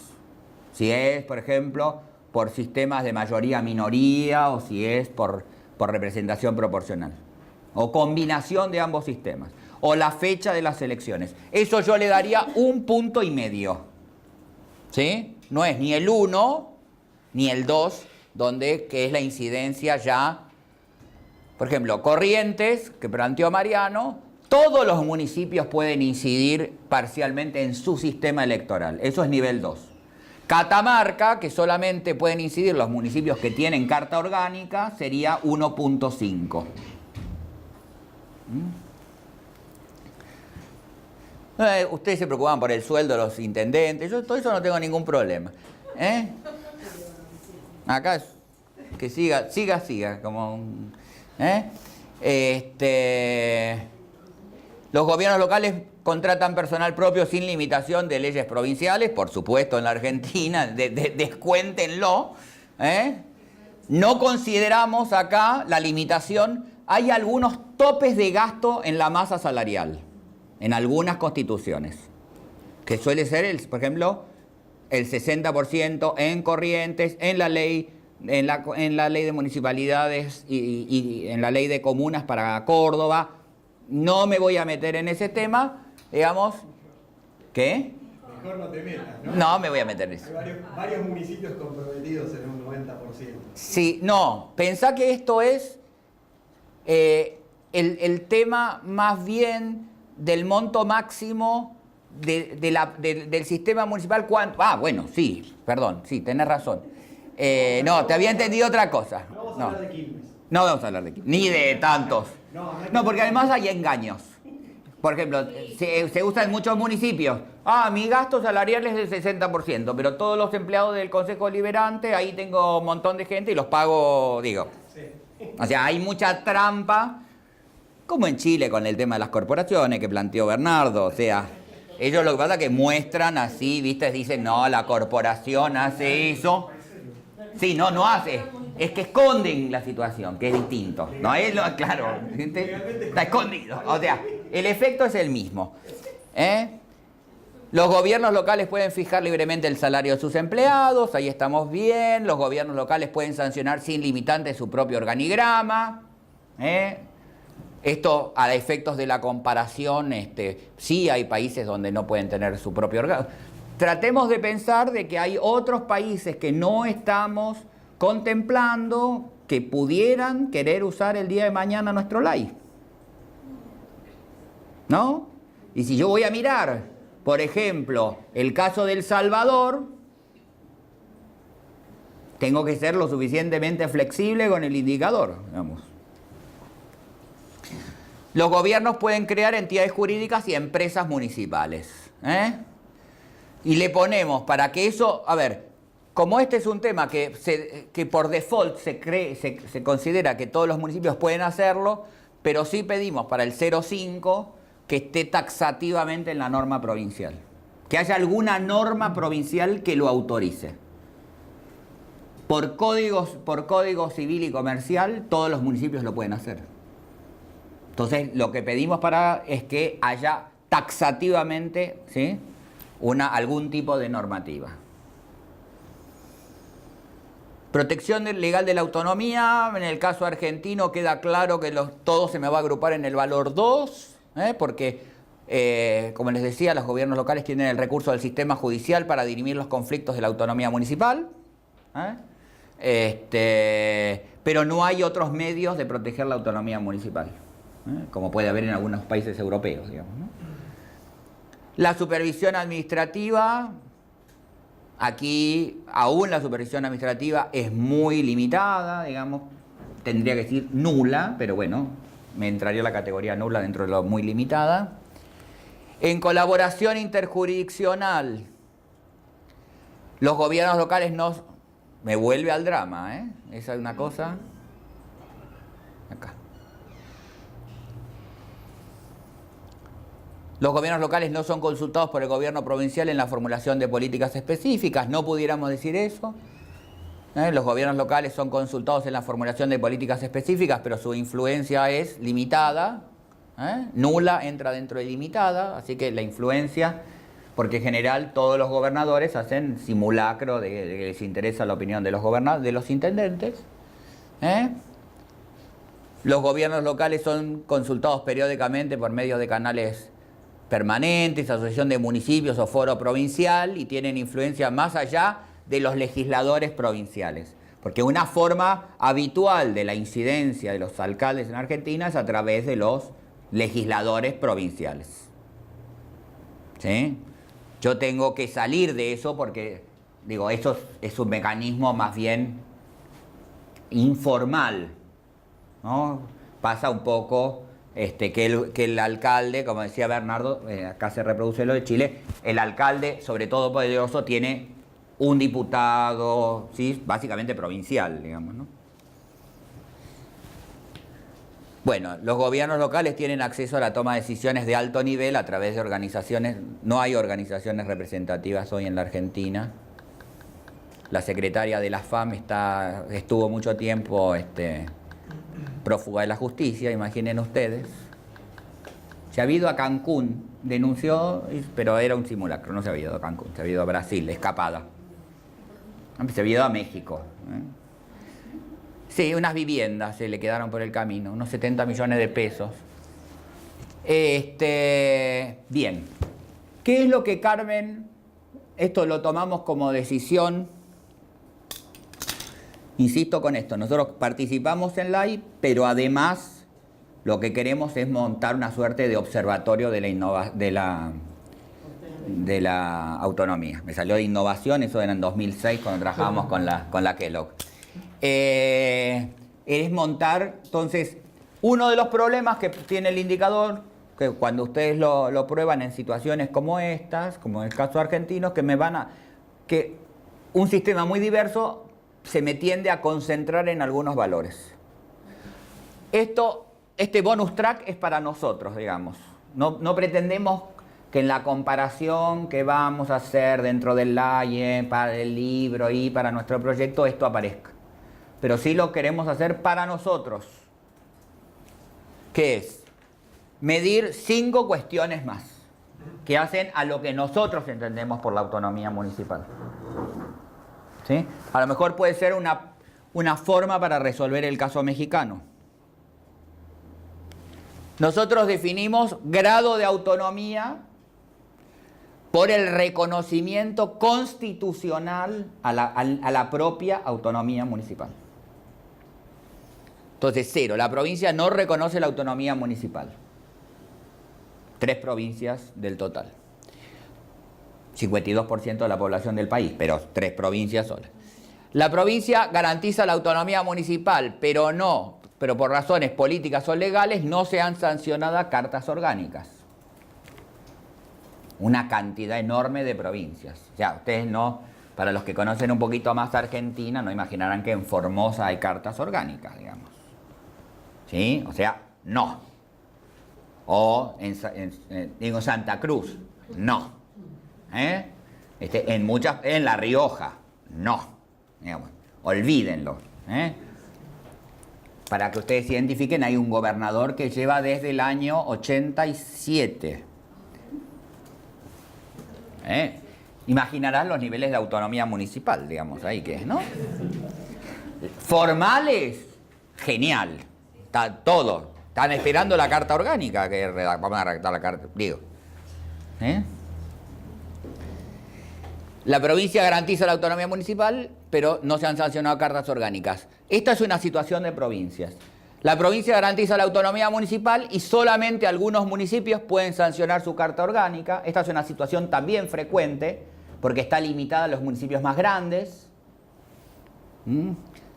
Si es, por ejemplo, por sistemas de mayoría-minoría o si es por representación proporcional. O combinación de ambos sistemas. O la fecha de las elecciones. Eso yo le daría 1,5 puntos. ¿Sí? No es ni el 1 ni el 2, que es la incidencia ya. Por ejemplo, Corrientes, que planteó Mariano, todos los municipios pueden incidir parcialmente en su sistema electoral. Eso es nivel 2. Catamarca, que solamente pueden incidir los municipios que tienen carta orgánica, sería 1,5. Ustedes se preocupan por el sueldo de los intendentes. Yo todo eso no tengo ningún problema. Acá es que siga. Como, los gobiernos locales contratan personal propio sin limitación de leyes provinciales, por supuesto en la Argentina, descuéntenlo. No consideramos acá la limitación. Hay algunos topes de gasto en la masa salarial, en algunas constituciones, que suele ser, por ejemplo, el 60% en Corrientes, en la ley de municipalidades y en la ley de comunas para Córdoba. No me voy a meter en ese tema, digamos. ¿Qué? Mejor no te metas, ¿no? No me voy a meter en eso. Hay varios municipios comprometidos en un 90%. Sí, no, pensá que esto es el tema más bien del monto máximo del sistema municipal. Bueno, sí, perdón, sí, tenés razón. No, te había entendido otra cosa. No vamos a hablar de Quilmes. No vamos a hablar de Quilmes, ni de tantos. No, porque además hay engaños. Por ejemplo, se usa en muchos municipios. Mi gasto salarial es del 60%, pero todos los empleados del Consejo Deliberante, ahí tengo un montón de gente y los pago, digo. Sí. O sea, hay mucha trampa, como en Chile con el tema de las corporaciones que planteó Bernardo. O sea, ellos lo que pasa es que muestran así, ¿viste? Dicen, no, la corporación hace eso. Sí, no hace. Es que esconden la situación, que es distinto. No es claro, está escondido. O sea, el efecto es el mismo. Los gobiernos locales pueden fijar libremente el salario de sus empleados, ahí estamos bien. Los gobiernos locales pueden sancionar sin limitantes su propio organigrama. Esto a efectos de la comparación, sí hay países donde no pueden tener su propio organigrama. Tratemos de pensar de que hay otros países que no estamos contemplando que pudieran querer usar el día de mañana nuestro ley. ¿No? Y si yo voy a mirar, por ejemplo, el caso de El Salvador, tengo que ser lo suficientemente flexible con el indicador, digamos. Los gobiernos pueden crear entidades jurídicas y empresas municipales. Y le ponemos para que eso, como este es un tema que por default se considera que todos los municipios pueden hacerlo, pero sí pedimos para el 0,5 que esté taxativamente en la norma provincial. Que haya alguna norma provincial que lo autorice. Por código civil y comercial, todos los municipios lo pueden hacer. Entonces, lo que pedimos es que haya taxativamente, ¿sí?, algún tipo de normativa. Protección legal de la autonomía. En el caso argentino queda claro que todo se me va a agrupar en el valor 2, porque, como les decía, los gobiernos locales tienen el recurso del sistema judicial para dirimir los conflictos de la autonomía municipal. Pero no hay otros medios de proteger la autonomía municipal, como puede haber en algunos países europeos, digamos, ¿no? La supervisión administrativa. Aquí, aún la supervisión administrativa es muy limitada, digamos, tendría que decir nula, pero bueno, me entraría la categoría nula dentro de lo muy limitada. En colaboración interjurisdiccional, los gobiernos locales no... Me vuelve al drama, ¿eh? Esa es una cosa... Acá. Los gobiernos locales no son consultados por el gobierno provincial en la formulación de políticas específicas, no pudiéramos decir eso. Los gobiernos locales son consultados en la formulación de políticas específicas, pero su influencia es limitada, nula entra dentro de limitada, así que la influencia, porque en general todos los gobernadores hacen simulacro de que les interesa la opinión de los intendentes. Los gobiernos locales son consultados periódicamente por medio de canales permanentes, asociación de municipios o foro provincial, y tienen influencia más allá de los legisladores provinciales. Porque una forma habitual de la incidencia de los alcaldes en Argentina es a través de los legisladores provinciales. ¿Sí? Yo tengo que salir de eso porque, digo, eso es un mecanismo más bien informal, ¿no? Pasa un poco... que el alcalde, como decía Bernardo, acá se reproduce lo de Chile, el alcalde, sobre todo poderoso, tiene un diputado, ¿sí?, básicamente provincial, digamos, ¿no? Bueno, los gobiernos locales tienen acceso a la toma de decisiones de alto nivel a través de organizaciones, no hay organizaciones representativas hoy en la Argentina. La secretaria de la FAM estuvo mucho tiempo... prófuga de la justicia, imaginen ustedes. Se había ido a Cancún, denunció, pero era un simulacro, no se había ido a Cancún, se había ido a Brasil, escapada. Se había ido a México. Sí, unas viviendas se le quedaron por el camino, unos 70 millones de pesos. Bien. ¿Qué es lo que Carmen, esto lo tomamos como decisión? Insisto con esto, nosotros participamos en la AI, pero además lo que queremos es montar una suerte de observatorio de la autonomía. Me salió de innovación, eso era en 2006 cuando trabajábamos con la Kellogg. Es montar, entonces, uno de los problemas que tiene el indicador, que cuando ustedes lo prueban en situaciones como estas, como en el caso argentino, que un sistema muy diverso se me tiende a concentrar en algunos valores. Este bonus track es para nosotros, digamos. No pretendemos que en la comparación que vamos a hacer dentro del LAIE, para el libro y para nuestro proyecto, esto aparezca. Pero sí lo queremos hacer para nosotros. ¿Qué es? Medir 5 cuestiones más que hacen a lo que nosotros entendemos por la autonomía municipal. ¿Sí? A lo mejor puede ser una forma para resolver el caso mexicano. Nosotros definimos grado de autonomía por el reconocimiento constitucional a la propia autonomía municipal. Entonces, 0. La provincia no reconoce la autonomía municipal. 3 provincias del total. 52% de la población del país, pero 3 provincias solas. La provincia garantiza la autonomía municipal, pero por razones políticas o legales no se han sancionado cartas orgánicas. Una cantidad enorme de provincias. O sea, ustedes no... Para los que conocen un poquito más Argentina, no imaginarán que en Formosa hay cartas orgánicas, digamos. ¿Sí? O sea, no. O digo Santa Cruz, no. En La Rioja, no. Digamos, olvídenlo. Para que ustedes identifiquen, hay un gobernador que lleva desde el año 87. Imaginarán los niveles de autonomía municipal, digamos, ahí que es, ¿no? Formales, genial. Está todo. Están esperando la carta orgánica, que vamos a redactar la carta, digo. La provincia garantiza la autonomía municipal, pero no se han sancionado cartas orgánicas. Esta es una situación de provincias. La provincia garantiza la autonomía municipal y solamente algunos municipios pueden sancionar su carta orgánica. Esta es una situación también frecuente, porque está limitada a los municipios más grandes.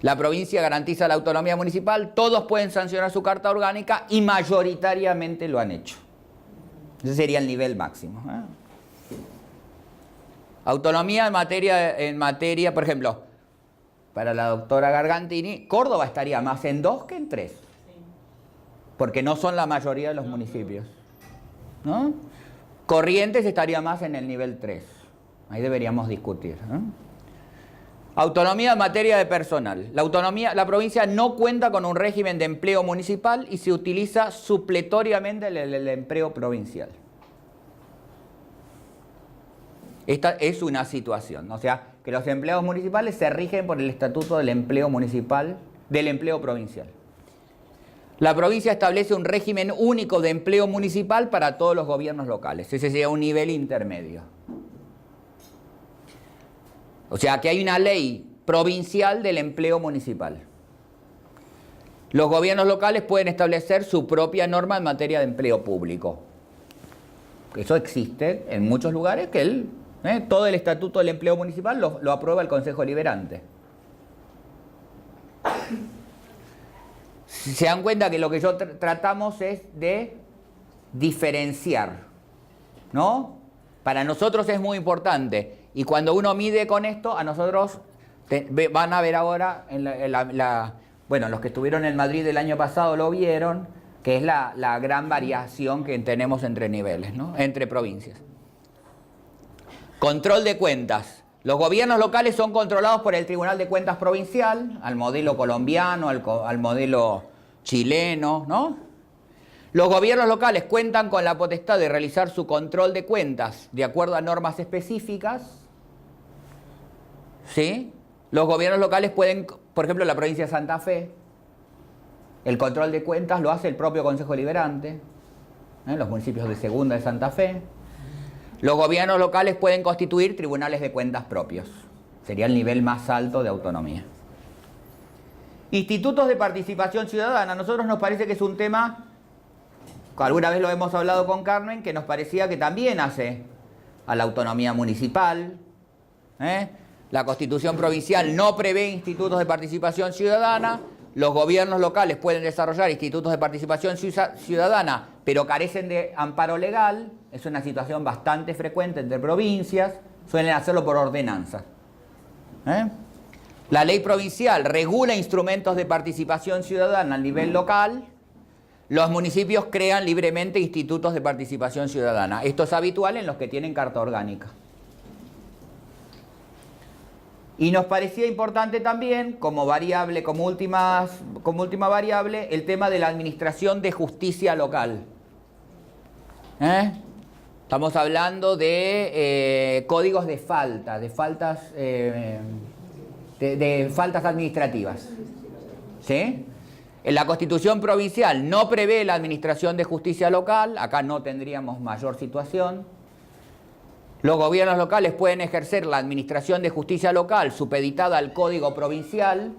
La provincia garantiza la autonomía municipal, todos pueden sancionar su carta orgánica y mayoritariamente lo han hecho. Ese sería el nivel máximo. Autonomía en materia, por ejemplo, para la doctora Gargantini, Córdoba estaría más en 2 que en 3. Porque no son la mayoría de los municipios, ¿no? Corrientes estaría más en el nivel 3. Ahí deberíamos discutir. Autonomía en materia de personal. La provincia no cuenta con un régimen de empleo municipal y se utiliza supletoriamente el empleo provincial. Esta es una situación, o sea, que los empleados municipales se rigen por el Estatuto del Empleo Municipal, del Empleo Provincial. La provincia establece un régimen único de empleo municipal para todos los gobiernos locales. Ese sería un nivel intermedio. O sea, que hay una ley provincial del empleo municipal. Los gobiernos locales pueden establecer su propia norma en materia de empleo público. Eso existe en muchos lugares, que todo el Estatuto del Empleo Municipal lo aprueba el Consejo Deliberante. Se dan cuenta que lo que yo tratamos es de diferenciar, ¿no? Para nosotros es muy importante. Y cuando uno mide con esto, a nosotros van a ver ahora, bueno, los que estuvieron en Madrid el año pasado lo vieron, que es la gran variación que tenemos entre niveles, ¿no? Entre provincias. Control de cuentas. Los gobiernos locales son controlados por el Tribunal de Cuentas Provincial, al modelo colombiano, al modelo chileno, ¿no? Los gobiernos locales cuentan con la potestad de realizar su control de cuentas de acuerdo a normas específicas. ¿Sí? Los gobiernos locales pueden, por ejemplo, la provincia de Santa Fe, el control de cuentas lo hace el propio Consejo Deliberante, los municipios de Segunda de Santa Fe. Los gobiernos locales pueden constituir tribunales de cuentas propios. Sería el nivel más alto de autonomía. Institutos de participación ciudadana. A nosotros nos parece que es un tema, alguna vez lo hemos hablado con Carmen, que nos parecía que también hace a la autonomía municipal. La Constitución provincial no prevé institutos de participación ciudadana. Los gobiernos locales pueden desarrollar institutos de participación ciudadana, pero carecen de amparo legal. Es una situación bastante frecuente entre provincias. Suelen hacerlo por ordenanza. La ley provincial regula instrumentos de participación ciudadana a nivel local. Los municipios crean libremente institutos de participación ciudadana. Esto es habitual en los que tienen carta orgánica. Y nos parecía importante también, como variable, como última variable, el tema de la administración de justicia local. Estamos hablando de códigos de falta, de faltas administrativas. ¿Sí? En la Constitución provincial no prevé la administración de justicia local, acá no tendríamos mayor situación. Los gobiernos locales pueden ejercer la administración de justicia local supeditada al Código Provincial.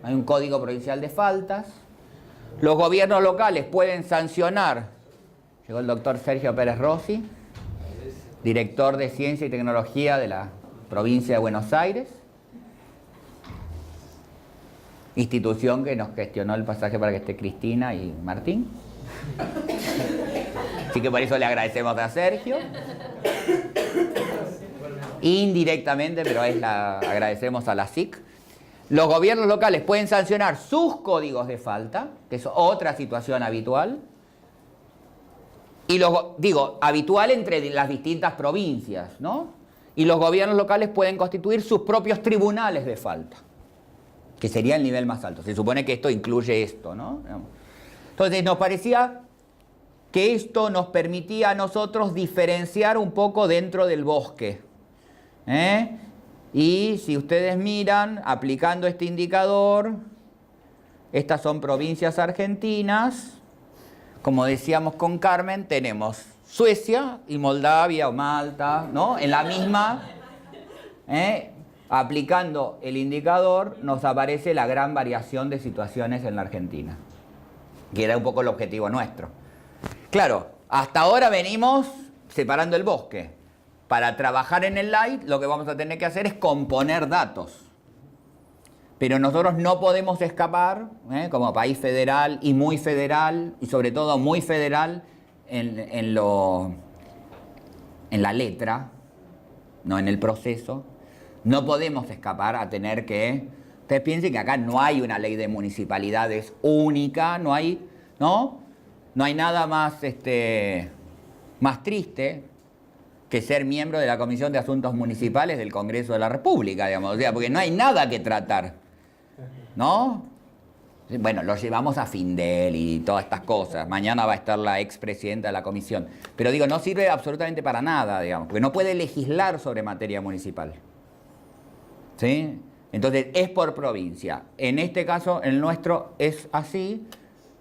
Hay un Código Provincial de Faltas. Los gobiernos locales pueden sancionar. Llegó el doctor Sergio Pérez Rossi, director de Ciencia y Tecnología de la provincia de Buenos Aires. Institución que nos gestionó el pasaje para que esté Cristina y Martín. Así que por eso le agradecemos a Sergio. indirectamente, pero agradecemos a la SIC. Los gobiernos locales pueden sancionar sus códigos de falta, que es otra situación habitual. Y habitual entre las distintas provincias, ¿no? Y los gobiernos locales pueden constituir sus propios tribunales de falta, que sería el nivel más alto. Se supone que esto incluye esto, ¿no? Entonces nos parecía que esto nos permitía a nosotros diferenciar un poco dentro del bosque. Y si ustedes miran, aplicando este indicador, estas son provincias argentinas. Como decíamos con Carmen, tenemos Suecia y Moldavia o Malta, ¿no? En la misma, aplicando el indicador, nos aparece la gran variación de situaciones en la Argentina, que era un poco el objetivo nuestro. Claro, hasta ahora venimos separando el bosque. Para trabajar en el light, lo que vamos a tener que hacer es componer datos. Pero nosotros no podemos escapar, como país federal, y sobre todo muy federal en la letra, no en el proceso. No podemos escapar a tener que... Ustedes piensen que acá no hay una ley de municipalidades única, no hay nada más, más triste que ser miembro de la Comisión de Asuntos Municipales del Congreso de la República, digamos, o sea, porque no hay nada que tratar, ¿no? Bueno, lo llevamos a Findel y todas estas cosas. Mañana va a estar la expresidenta de la comisión. Pero digo, no sirve absolutamente para nada, digamos, porque no puede legislar sobre materia municipal. ¿Sí? Entonces, es por provincia. En este caso, el nuestro es así.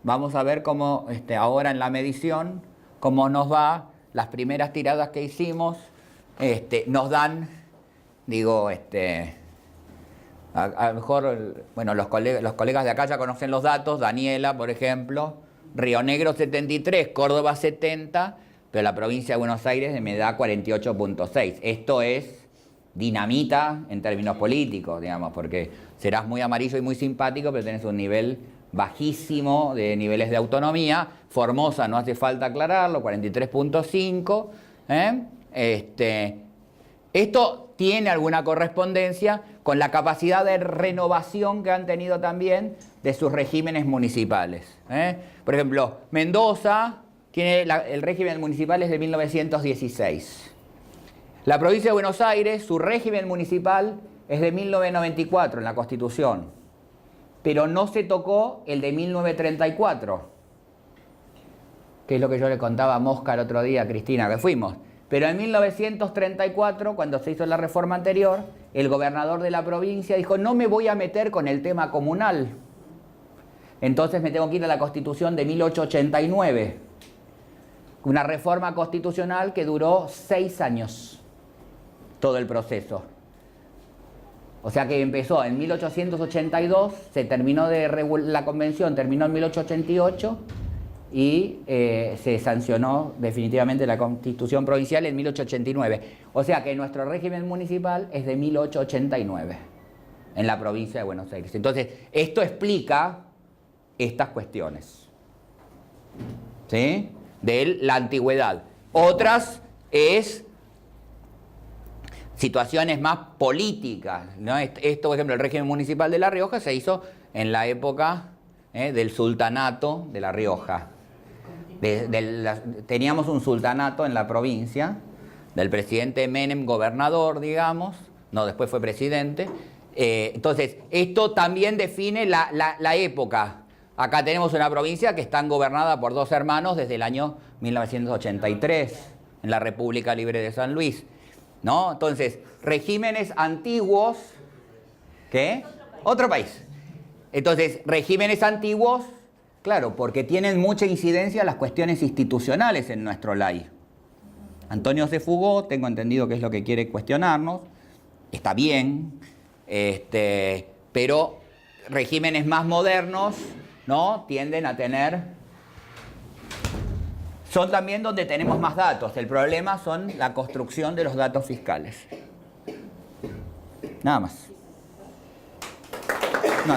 Vamos a ver cómo, ahora en la medición, cómo nos va. Las primeras tiradas que hicimos nos dan, a lo mejor, bueno, los colegas de acá ya conocen los datos. Daniela, por ejemplo, Río Negro 73, Córdoba 70, pero la provincia de Buenos Aires me da 48.6. Esto es dinamita en términos políticos, digamos, porque serás muy amarillo y muy simpático, pero tenés un nivel bajísimo de niveles de autonomía. Formosa, no hace falta aclararlo, 43.5. Esto tiene alguna correspondencia con la capacidad de renovación que han tenido también de sus regímenes municipales. Por ejemplo, Mendoza tiene el régimen municipal es de 1916. La provincia de Buenos Aires, su régimen municipal es de 1994 en la Constitución, pero no se tocó el de 1934, que es lo que yo le contaba a Mosca el otro día, Cristina, que fuimos. Pero en 1934, cuando se hizo la reforma anterior, el gobernador de la provincia dijo, no me voy a meter con el tema comunal. Entonces me tengo que ir a la Constitución de 1889. Una reforma constitucional que duró 6 años, todo el proceso. O sea que empezó en 1882, se terminó la convención, terminó en 1888 y se sancionó definitivamente la Constitución Provincial en 1889. O sea que nuestro régimen municipal es de 1889 en la provincia de Buenos Aires. Entonces, esto explica estas cuestiones, ¿sí? De la antigüedad. Otras es situaciones más políticas, ¿no? Esto, por ejemplo, el régimen municipal de La Rioja se hizo en la época del sultanato de La Rioja. Teníamos un sultanato en la provincia, del presidente Menem, gobernador, digamos, no, después fue presidente. Entonces, esto también define la época. Acá tenemos una provincia que está gobernada por 2 hermanos desde el año 1983, en la República Libre de San Luis, ¿no? Entonces, regímenes antiguos, ¿qué? Otro país. Entonces, regímenes antiguos, claro, porque tienen mucha incidencia las cuestiones institucionales en nuestro LAI. Antonio se fugó, tengo entendido que es lo que quiere cuestionarnos, está bien, pero regímenes más modernos, ¿no? Tienden a tener... Son también donde tenemos más datos. El problema son la construcción de los datos fiscales. Nada más. No.